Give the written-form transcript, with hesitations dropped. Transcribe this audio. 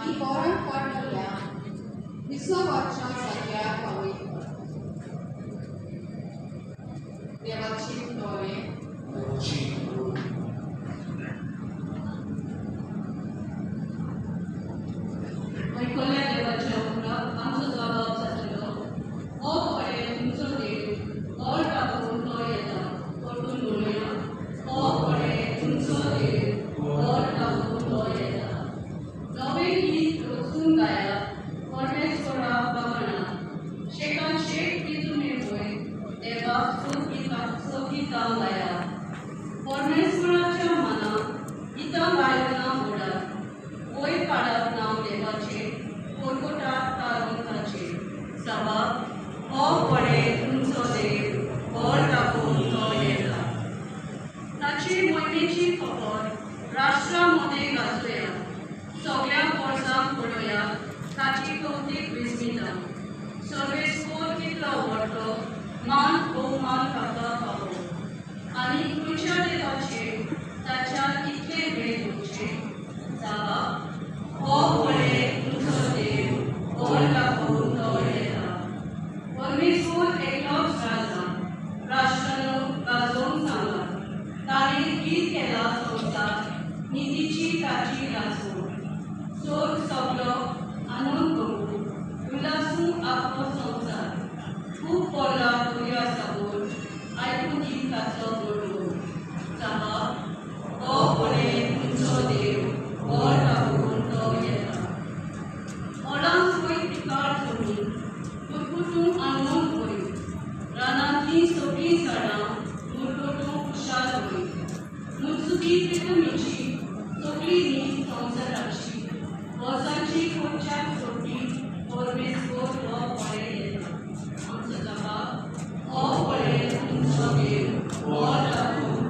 आनी पोरां पडलेल्या विश्वाच्या सगळ्याक पवित्र देवाची दोळे ऐकल्या देवाच्या उराक आमचो जबाब जातलो हो पळे तुमचो देव और टाकून तो येता परतून म्हणूया हो पळे तुमचो देव और टाकून तो येता नवे गीत रचून गाया परमेश्वरा बगणा शेकान शेक की तुमी होय देवाक सोगीतां गाया परमेश्वराच्या मना गितां गायतना मोडात वयर काडप नांव देवाचे कोरकोटात तारून ताचे सभा हो पळे तुमचो देव और टाकून तो येता ताची मोहिमेची खबर राष्ट्रांमध्ये गाजोया सगळ्या वर्सांक पळोवया ताची कौतीक विस्मिता सर्वेस्पोर कितलो व्हडलो मान भोवमान ताका पावो आनी खंयच्या देवाचे ताच्या कितले भेट दिवचे जागा हो पळे तुमचो देव और टाकून तो येता परमेश्वर एकलोच राजा राष्ट्रांनो गाजोवन सांगा ताणें गीत केला संवसार नितीची ताची राजवट सोर सगलो आनंद भोगू उल्हासूं आपलो संवसार खूब पोरला दर्या सागोर आयकून गीत ताचो गडगड जागा हो पळे तुमचो देव और टाकून तो येता ओलांक वयर पिकाळ जमीन गुरगुटून आनंद वयर रानांतलीं सगळीं झाडां गुरगुटून खुशाल वयर मुचुकी प्रितमेची सगळीं न्ही संवसाराची वर्सांची खंयच्याक सोडली परमेश्वर हो पळे येता आमचो जबाब हो पळे तुमचो देव